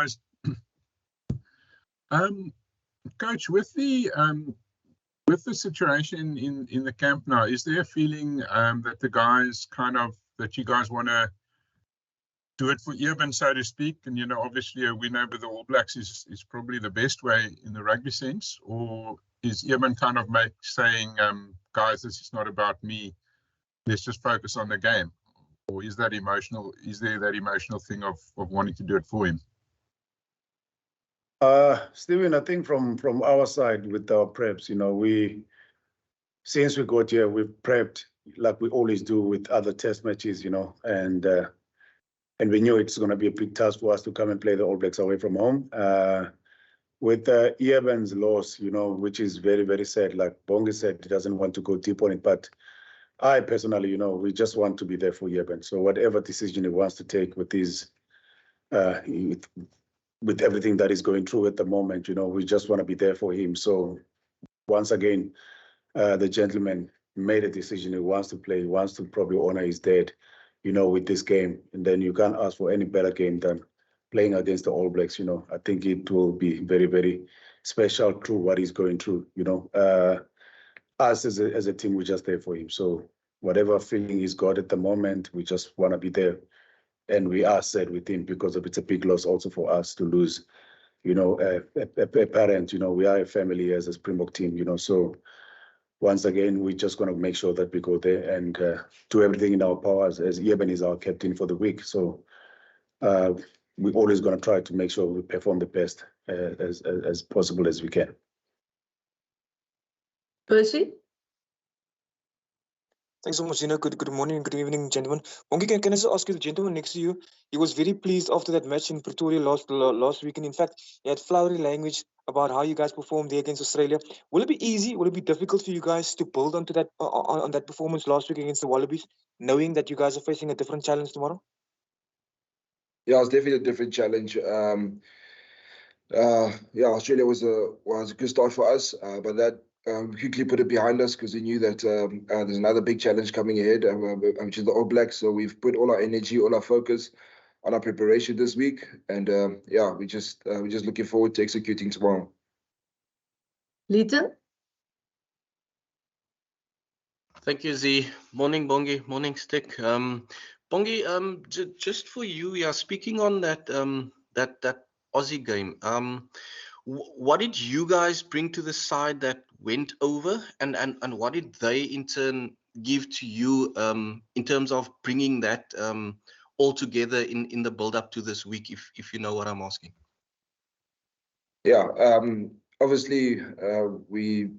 guys. Coach, with the situation in the camp now, is there a feeling that the guys that you guys want to do it for EBEN, so to speak? And obviously a win over the All Blacks is probably the best way in the rugby sense, or is EBEN kind of saying, guys, this is not about me, let's just focus on the game? Or is that emotional? Is there that emotional thing of wanting to do it for him? Stephen, I think from our side with our preps, since we got here, we've prepped like we always do with other test matches, and we knew it's going to be a big task for us to come and play the All Blacks away from home. With EBEN's loss, which is very, very sad. Like Bongi said, he doesn't want to go deep on it, but I personally, we just want to be there for EBEN. So whatever decision he wants to take with his, with everything that he's going through at the moment, we just want to be there for him. So once again, the gentleman made a decision. He wants to play. He wants to probably honor his dad, with this game. And then you can't ask for any better game than playing against the All Blacks. I think it will be very, very special through what he's going through. Us as a team, we're just there for him. So whatever feeling he's got at the moment, we just want to be there. And we are sad with him because it's a big loss also for us to lose, a parent. We are a family as a Springbok team, So once again, we're just going to make sure that we go there and do everything in our powers, as EBEN is our captain for the week. So we're always going to try to make sure we perform the best as possible as we can. Percy? Thanks so much, Gina. Good morning, good evening, gentlemen. Bongi, can I just ask you, the gentleman next to you, he was very pleased after that match in Pretoria last weekend. In fact, he had flowery language about how you guys performed there against Australia. Will it be easy? Will it be difficult for you guys to build onto that on that performance last week against the Wallabies, knowing that you guys are facing a different challenge tomorrow? Yeah, it's definitely a different challenge. Australia was a good start for us, but that we quickly put it behind us because we knew that there's another big challenge coming ahead, which is the All Blacks. So we've put all our energy, all our focus on our preparation this week, and we're just looking forward to executing tomorrow. Lita? Thank you, Z. Morning, Bongi. Morning, Stick. Bongi, just for you, speaking on that that Aussie game, what did you guys bring to the side that went over, and what did they in turn give to you in terms of bringing that all together in the build up to this week, if you know what I'm asking? Yeah, obviously we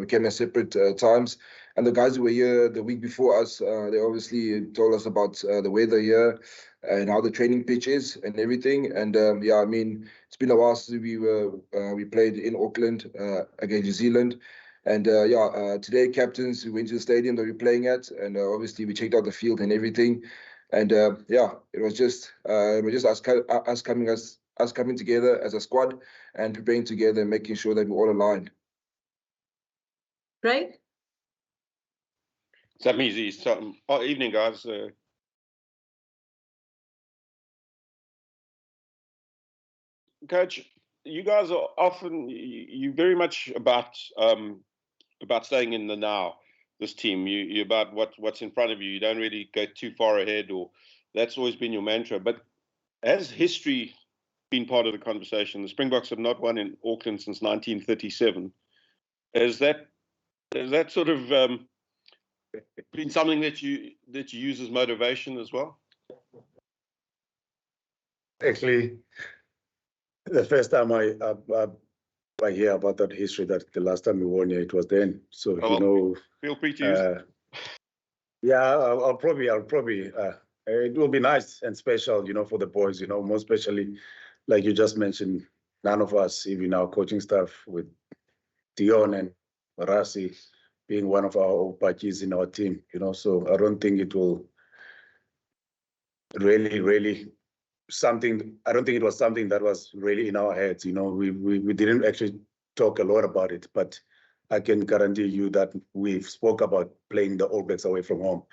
came at separate times, and the guys who were here the week before us, they obviously told us about the weather here and how the training pitch is and everything. And it's been a while since we played in Auckland against New Zealand. And today captains, we went to the stadium that we're playing at, and obviously we checked out the field and everything. And it was just us coming together as a squad and preparing together and making sure that we're all aligned. Right? It's that easy. So, evening, guys. Coach, you guys are often you very much about staying in the now. This team, you about what's in front of you. You don't really go too far ahead, or that's always been your mantra. But has history been part of the conversation? The Springboks have not won in Auckland since 1937. Has that sort of been something that you use as motivation as well? Actually, the first time I hear about that history, that the last time we won here, it was then. So feel free to use it. Yeah, I'll probably. It will be nice and special, for the boys, more especially, like you just mentioned, none of us, even our coaching staff, with Dion and Rassi being one of our old patches in our team, so I don't think it will really something. I don't think it was something that was really in our heads. We didn't actually talk a lot about it, but I can guarantee you that we've spoke about playing the All Blacks away from home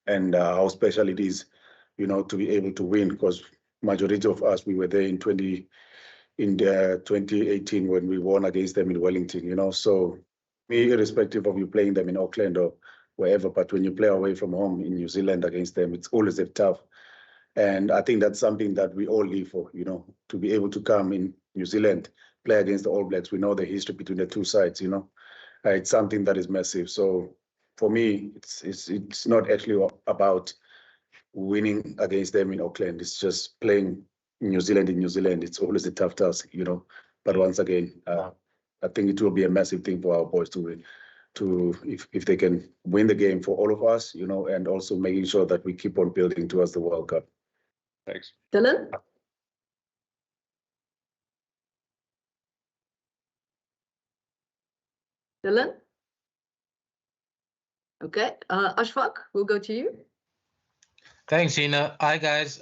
and how special it is, to be able to win, because majority of us, we were there in in 2018 when we won against them in Wellington, you know. So irrespective of you playing them in Auckland or wherever, but when you play away from home in New Zealand against them, it's always tough. And I think that's something that we all live for, you know, to be able to come in New Zealand, play against the All Blacks. We know the history between the two sides, you know. It's something that is massive. So for me, it's not actually about winning against them in Auckland. It's just playing New Zealand in New Zealand. It's always a tough task, you know. But once again, I think it will be a massive thing for our boys to win. If they can win the game for all of us, you know, and also making sure that we keep on building towards the World Cup. Thanks. Dylan? Dylan? Okay, Ashfaq, we'll go to you. Thanks, Ina. Hi, guys.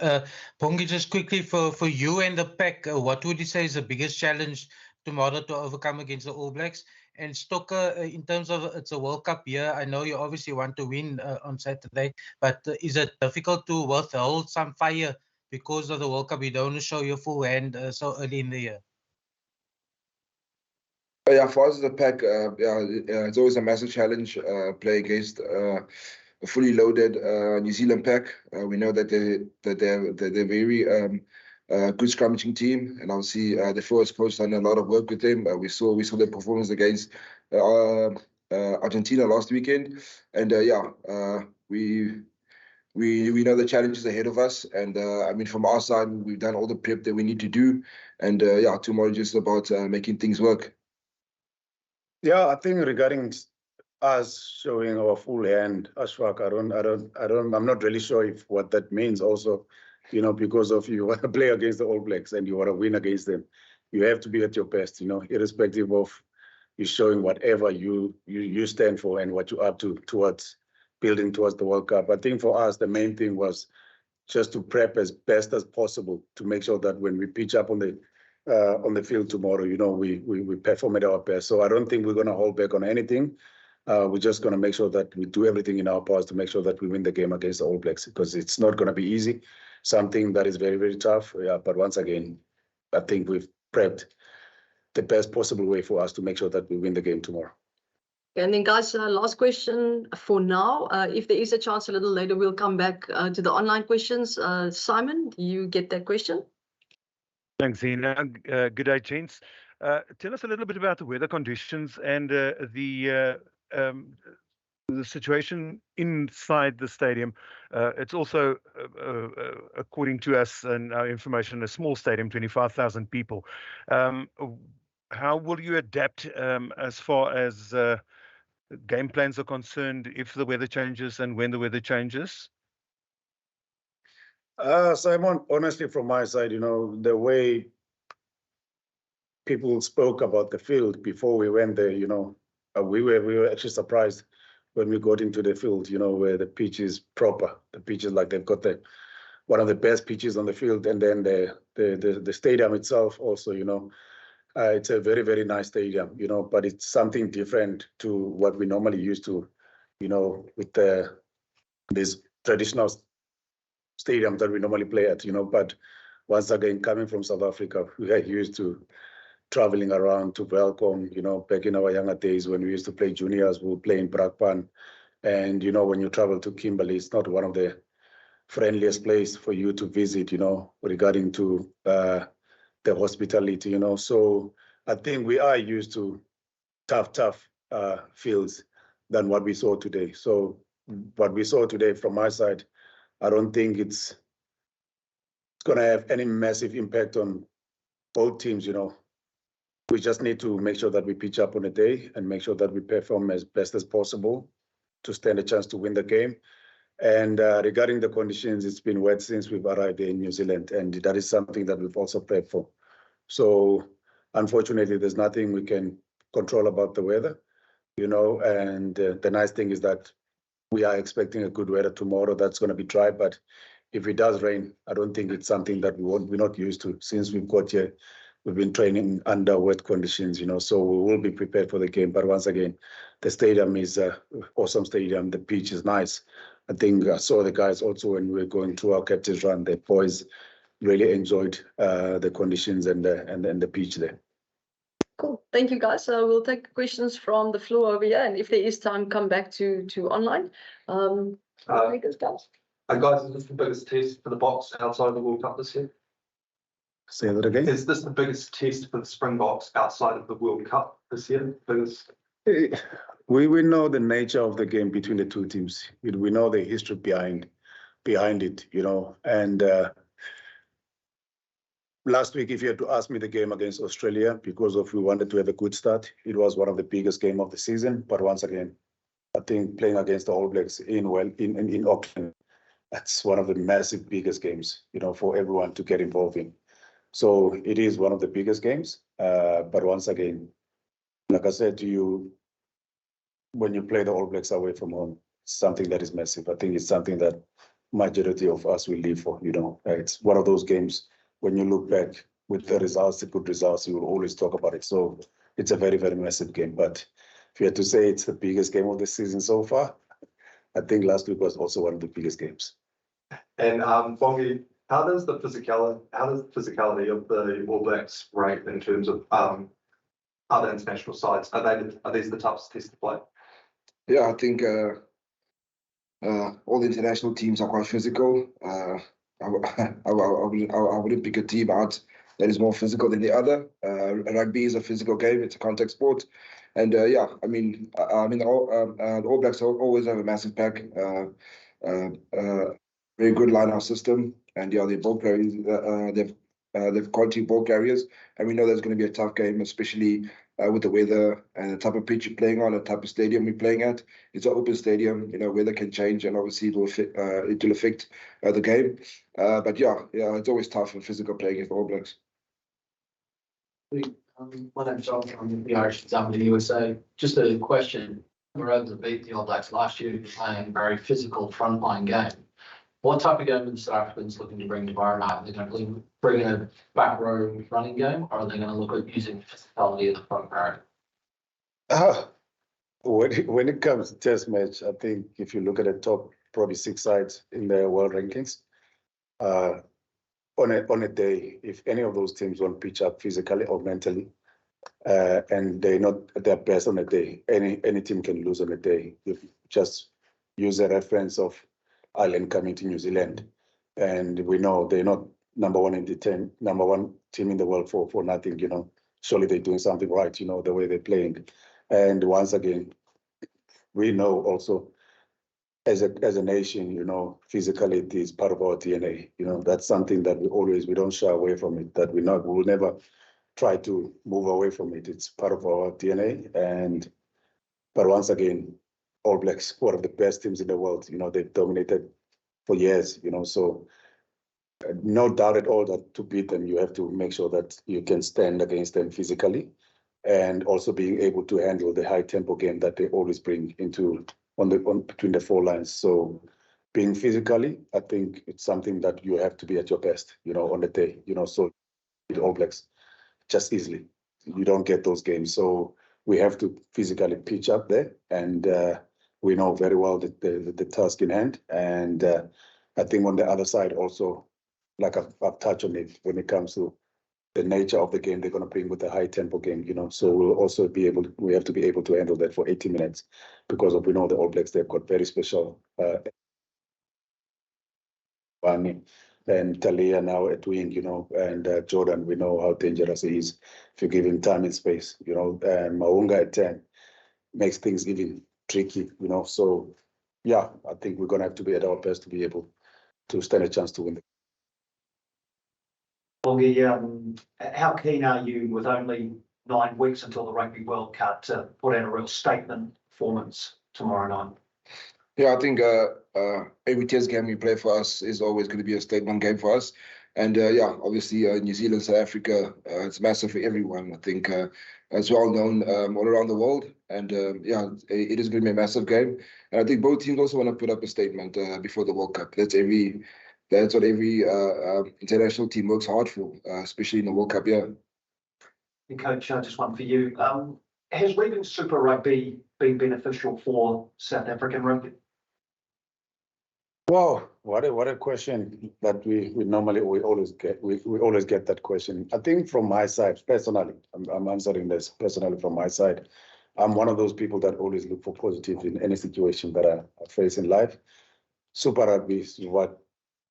Bongi, just quickly for you and the pack, what would you say is the biggest challenge tomorrow to overcome against the All Blacks? And Stocker, in terms of it's a World Cup year, I know you obviously want to win on Saturday, but is it difficult to hold some fire because of the World Cup? You don't want to show your full hand so early in the year. Yeah, for us as a pack, it's always a massive challenge. Play against a fully loaded New Zealand pack. We know that they're very good scrummaging team, and obviously the first coach done a lot of work with them. We saw their performance against Argentina last weekend, and we know the challenges ahead of us. And I mean, from our side, we've done all the prep that we need to do, and tomorrow just about making things work. Yeah, I think regarding us showing our full hand, Ashfaq, I'm not really sure if what that means also, you know, because of you want to play against the All Blacks and you want to win against them. You have to be at your best, you know, irrespective of you showing whatever you stand for and what you're up to towards building towards the World Cup. I think for us, the main thing was just to prep as best as possible to make sure that when we pitch up on the field tomorrow, you know, we perform at our best. So I don't think we're going to hold back on anything. We're just going to make sure that we do everything in our powers to make sure that we win the game against the All Blacks, because it's not going to be easy. Something that is very, very tough. Yeah, but once again, I think we've prepped the best possible way for us to make sure that we win the game tomorrow. And then, guys, last question for now. If there is a chance a little later, we'll come back to the online questions. Simon, do you get that question? Thanks, Ina. Good day, gents. Tell us a little bit about the weather conditions and the situation inside the stadium. It's also, according to us and our information, a small stadium, 25,000 people. How will you adapt as far as game plans are concerned if the weather changes and when the weather changes? Simon, honestly, from my side, you know, the way people spoke about the field before we went there, you know, we were actually surprised when we got into the field, you know, where the pitch is proper. The pitch is like they've got one of the best pitches on the field, and then the stadium itself also, you know, it's a very, very nice stadium, you know, but it's something different to what we normally used to, you know, with these traditional stadiums that we normally play at, you know. But once again, coming from South Africa, we are used to traveling around to welcome, you know, back in our younger days when we used to play juniors, we would play in Brakpan. And, you know, when you travel to Kimberley, it's not one of the friendliest places for you to visit, you know, regarding to the hospitality, you know. So I think we are used to tough fields than what we saw today. So what we saw today from my side, I don't think it's going to have any massive impact on both teams, you know. We just need to make sure that we pitch up on a day and make sure that we perform as best as possible to stand a chance to win the game. And regarding the conditions, it's been wet since we've arrived in New Zealand, and that is something that we've also prepped for. So unfortunately, there's nothing we can control about the weather, you know, and the nice thing is that we are expecting a good weather tomorrow. That's going to be dry, but if it does rain, I don't think it's something that we're not used to. Since we've got here, we've been training under wet conditions, you know, so we will be prepared for the game. But once again, the stadium is an awesome stadium. The pitch is nice. I think I saw the guys also when we were going through our captain's run, the boys really enjoyed the conditions and the pitch there. Cool. Thank you, guys. We'll take questions from the floor over here, and if there is time, come back to online. Guys. Guys, is this the biggest test for the Boks outside of the World Cup this year? Say that again. Is this the biggest test for the Springboks outside of the World Cup this year? Biggest? We know the nature of the game between the two teams. We know the history behind it, you know. And last week, if you had to ask me the game against Australia, because we wanted to have a good start, it was one of the biggest games of the season. But once again, I think playing against the All Blacks in Auckland, that's one of the massive biggest games, you know, for everyone to get involved in. So it is one of the biggest games. But once again, like I said to you, when you play the All Blacks away from home, it's something that is massive. I think it's something that majority of us will live for, you know. It's one of those games, when you look back with the results, the good results, you will always talk about it. So it's a very, very massive game. But if you had to say it's the biggest game of the season so far, I think last week was also one of the biggest games. And Bongi, how does the physicality of the All Blacks rate in terms of other international sides? Are these the toughest tests to play? Yeah, I think all the international teams are quite physical. I wouldn't pick a team out that is more physical than the other. Rugby is a physical game; it's a contact sport, and yeah, I mean, the All Blacks always have a massive pack, very good line-out system, and yeah, they're ball carriers. They've quality ball carriers, and we know that's going to be a tough game, especially with the weather and the type of pitch you're playing on, the type of stadium we're playing at. It's an open stadium, you know, weather can change, and obviously it will affect the game. But yeah, it's always tough and physical playing against All Blacks. My name's John from the Irish Exam in the USA. Just a question. We're able to beat the All Blacks last year playing a very physical frontline game. What type of game are the South Africans looking to bring to Byron? Are they going to bring a back row running game, or are they going to look at using physicality at the front row? When it comes to test match, I think if you look at the top probably 6 sides in the world rankings, on a day, if any of those teams won't pitch up physically or mentally, and they're not at their best on a day, any team can lose on a day. If you just use a reference of Ireland coming to New Zealand, and we know they're not number one team in the world for nothing, you know. Surely they're doing something right, you know, the way they're playing. And once again, we know also as a nation, you know, physicality is part of our DNA. You know, that's something that we don't shy away from it, that we will never try to move away from it. It's part of our DNA. But once again, All Blacks, one of the best teams in the world, you know, they've dominated for years, you know, so no doubt at all that to beat them, you have to make sure that you can stand against them physically, and also being able to handle the high tempo game that they always bring into between the 4 lines. So being physically, I think it's something that you have to be at your best, you know, on the day, you know, so the All Blacks just easily, you don't get those games. So we have to physically pitch up there, and we know very well the task in hand. And I think on the other side also, like I've touched on it, when it comes to the nature of the game they're going to bring with the high tempo game, you know, so we have to be able to handle that for 80 minutes, because we know the All Blacks, they've got very special and Talia now at wing, you know, and Jordan, we know how dangerous he is if you give him time and space, you know, and Maunga at 10 makes things even tricky, you know. So yeah, I think we're going to have to be at our best to be able to stand a chance to win. Bongi, how keen are you, with only 9 weeks until the Rugby World Cup, to put out a real statement performance tomorrow night? Yeah, I think every test game we play for us is always going to be a statement game for us. And yeah, obviously New Zealand, South Africa, it's massive for everyone. I think it's well known all around the world. And yeah, it is going to be a massive game. And I think both teams also want to put up a statement before the World Cup. That's what every international team works hard for, especially in the World Cup, yeah. And Coach, just one for you. Has leaving Super Rugby been beneficial for South African rugby? Wow, what a question that we always get. We always get that question. I think from my side, personally, I'm answering this personally from my side. I'm one of those people that always look for positive in any situation that I face in life. Super Rugby is what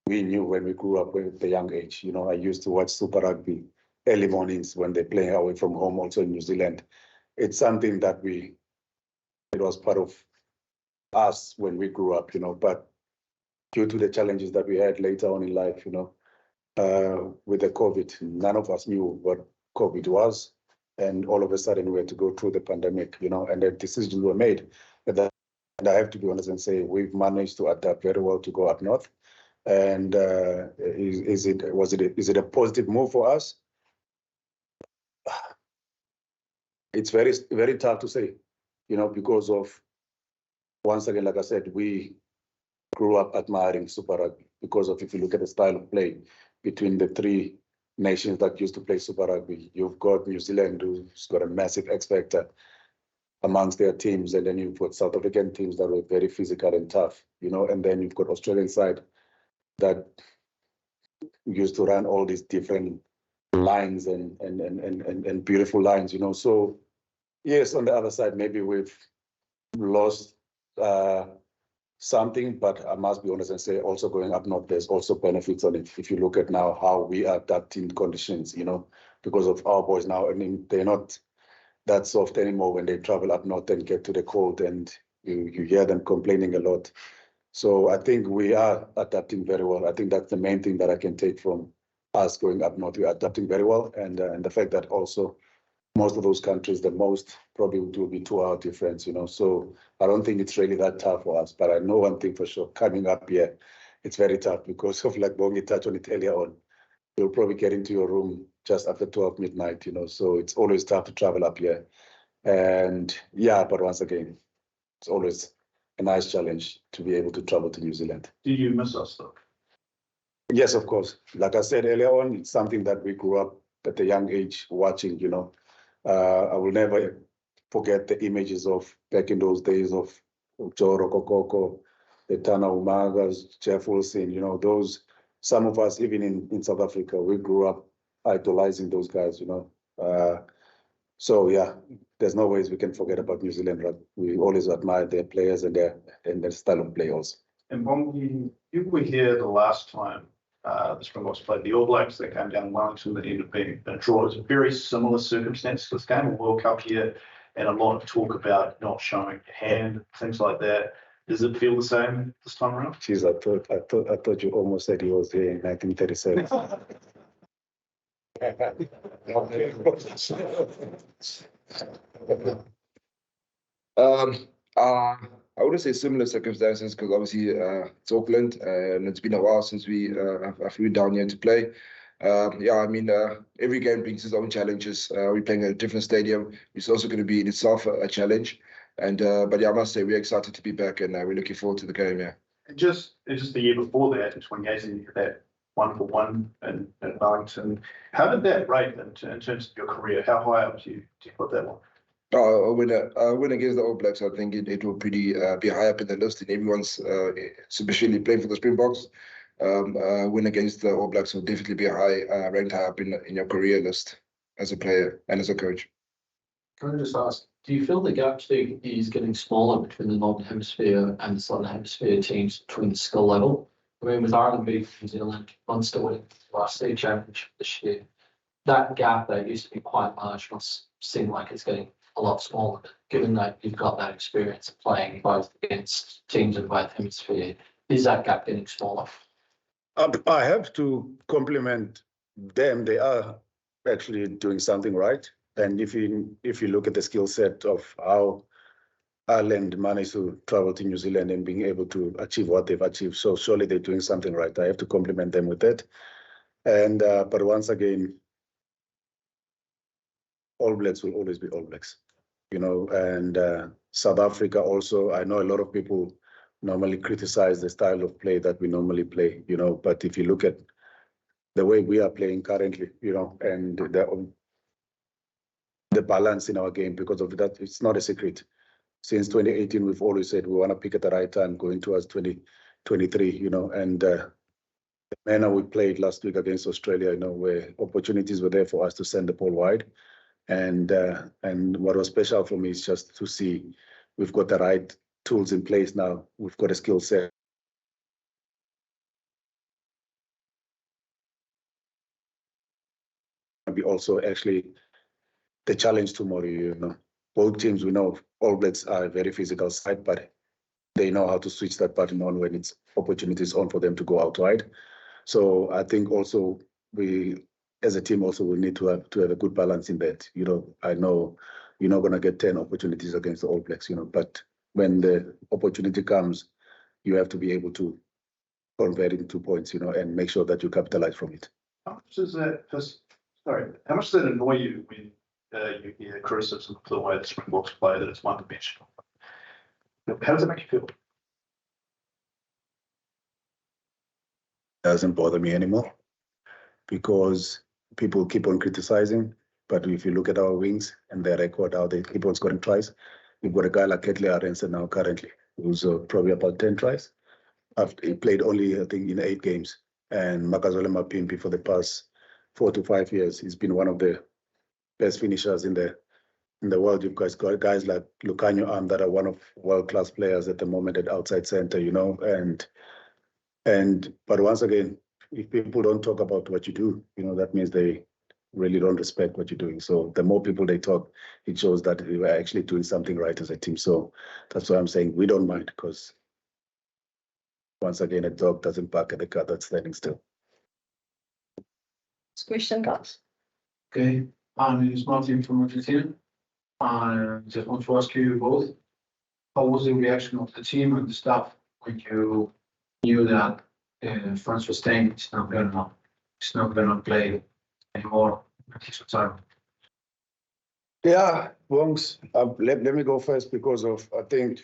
we knew when we grew up at a young age. You know, I used to watch Super Rugby early mornings when they're playing away from home, also in New Zealand. It's something that it was part of us when we grew up, you know, but due to the challenges that we had later on in life, you know, with the COVID, none of us knew what COVID was. And all of a sudden we had to go through the pandemic, you know, and the decisions were made. And I have to be honest and say we've managed to adapt very well to go up north. And is it a positive move for us? It's very, very tough to say, you know, because of, once again, like I said, we grew up admiring Super Rugby because of, if you look at the style of play between the three nations that used to play Super Rugby, you've got New Zealand, who's got a massive X factor amongst their teams, and then you've got South African teams that were very physical and tough, you know, and then you've got Australian side that used to run all these different lines and beautiful lines, you know. So yes, on the other side, maybe we've lost something, but I must be honest and say also going up north, there's also benefits on it. If you look at now how we are adapting conditions, you know, because of our boys now, I mean, they're not that soft anymore when they travel up north and get to the cold, and you hear them complaining a lot. So I think we are adapting very well. I think that's the main thing that I can take from us going up north. We're adapting very well, and the fact that also most of those countries, the most probably will be 2-hour difference, you know. So I don't think it's really that tough for us. But I know one thing for sure, coming up here, it's very tough because of, like Bongi touched on it earlier on, you'll probably get into your room just after 12 midnight, you know. So it's always tough to travel up here. And yeah, but once again, it's always a nice challenge to be able to travel to New Zealand. Do you miss us though? Yes, of course. Like I said earlier on, it's something that we grew up at a young age watching, you know. I will never forget the images of back in those days of Joe Rokokoko, the Tana Umagas, Jeff Wilson, you know, those, some of us, even in South Africa, we grew up idolizing those guys, you know. So yeah, there's no ways we can forget about New Zealand rugby. We always admire their players and their style of play also. And Bongi, you were here the last time the Springboks played the All Blacks. They came down in Wellington. That ended up being a draw. It was a very similar circumstance to this game, a World Cup here, and a lot of talk about not showing your hand, things like that. Does it feel the same this time around? Jeez, I thought you almost said he was here in 1937. I wouldn't say similar circumstances because obviously it's Auckland and it's been a while since we I flew down here to play. Yeah, I mean, every game brings its own challenges. We're playing at a different stadium. It's also going to be in itself a challenge. And but yeah, I must say we're excited to be back and we're looking forward to the game. Yeah. Just the year before that, in 2018, you had that 1-for-1 in Wellington. How did that rate in terms of your career? How high up do you put that one? A win against the All Blacks, I think it will pretty be high up in the list in everyone's, especially playing for the Springboks. Win against the All Blacks will definitely be ranked high up in your career list as a player and as a coach. Can I just ask, do you feel the gap is getting smaller between the Northern Hemisphere and the Southern Hemisphere teams between the skill level? I mean, with Ireland beating New Zealand, Munster winning the last state championship this year, that gap that used to be quite large must seem like it's getting a lot smaller, given that you've got that experience of playing both against teams in both hemispheres. Is that gap getting smaller? I have to compliment them. They are actually doing something right. And if you look at the skill set of how Ireland managed to travel to New Zealand and being able to achieve what they've achieved, so surely they're doing something right. I have to compliment them with that. And but once again, All Blacks will always be All Blacks, you know. And South Africa also, I know a lot of people normally criticize the style of play that we normally play, you know. But if you look at the way we are playing currently, you know, and the balance in our game, because of that, it's not a secret. Since 2018, we've always said we want to pick at the right time going towards 20 23, you know, and the manner we played last week against Australia, you know, where opportunities were there for us to send the ball wide. And what was special for me is just to see we've got the right tools in place now. We've got a skill set. Be also actually the challenge tomorrow, you know. Both teams, we know All Blacks are a very physical side, but they know how to switch that button on when it's opportunities on for them to go out wide. So I think also we, as a team, also will need to have a good balance in that. You know, I know you're not going to get 10 opportunities against the All Blacks, you know, but when the opportunity comes, you have to be able to convert it into points, you know, and make sure that you capitalize from it. How much does that how much does that annoy you when you hear criticism of the way the Springboks play, that it's one-dimensional? How does it make you feel? Doesn't bother me anymore because people keep on criticizing. But if you look at our wings and their record, how they keep on scoring tries, we've got a guy like Ketley Arendse now currently, who's probably about 10 tries. He played only, I think, in 8 games. And Makazole Mapimpi for the past 4 to 5 years, he's been one of the best finishers in the world. You've got guys like Lucanio Am that are one of world-class players at the moment at outside center, you know, but once again, if people don't talk about what you do, you know, that means they really don't respect what you're doing. So the more people they talk, it shows that we are actually doing something right as a team. So that's why I'm saying we don't mind, because once again, a dog doesn't bark at the cat that's standing still. Next question, guys. Okay, my name is Martin from Argentina. I just want to ask you both, how was the reaction of the team and the staff when you knew that France was saying it's not gonna play anymore at this time? Yeah, Wongs, let me go first because of, I think,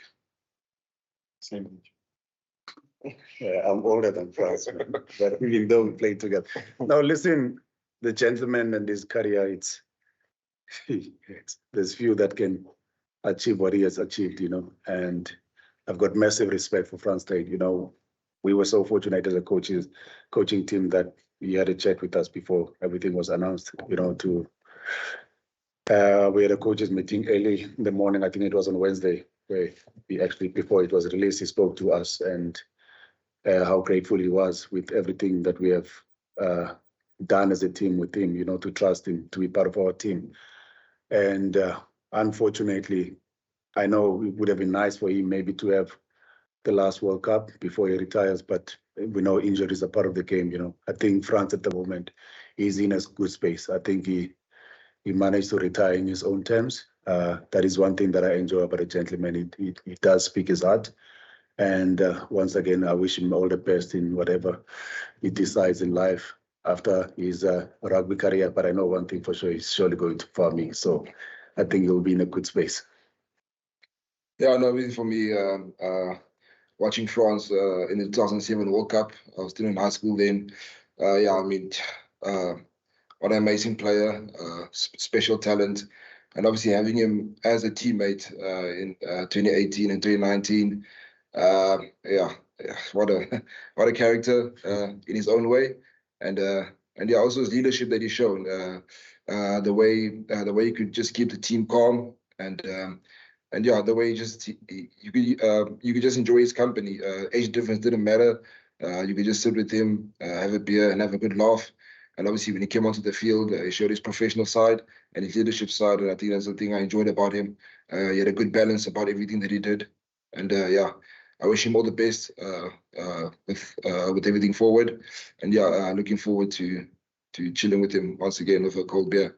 same age. Yeah, I'm older than France, but even though we played together. Now, listen, the gentleman and his career, there's few that can achieve what he has achieved, you know, and I've got massive respect for Franz Tate. You know, we were so fortunate as a coaching team that he had a chat with us before everything was announced, you know, we had a coaches meeting early in the morning. I think it was on Wednesday, where he actually, before it was released, he spoke to us and how grateful he was with everything that we have done as a team with him, you know, to trust him to be part of our team. And unfortunately, I know it would have been nice for him maybe to have the last World Cup before he retires, but we know injuries are part of the game, you know. I think France at the moment is in a good space. I think he managed to retire in his own terms. That is one thing that I enjoy about a gentleman. He does speak his heart. And once again, I wish him all the best in whatever he decides in life after his rugby career. But I know one thing for sure, he's surely going to farming. So I think he'll be in a good space. Yeah, no, really for me, watching France in the 2007 World Cup, I was still in high school then. Yeah, I mean, what an amazing player, special talent. And obviously having him as a teammate in 2018 and 2019, yeah, what a character in his own way. And yeah, also his leadership that he's shown, the way he could just keep the team calm and yeah, the way you could just enjoy his company. Age difference didn't matter. You could just sit with him, have a beer, and have a good laugh. And obviously, when he came onto the field, he showed his professional side and his leadership side. And I think that's the thing I enjoyed about him. He had a good balance about everything that he did. And yeah, I wish him all the best with everything forward. And yeah, looking forward to chilling with him once again with a cold beer.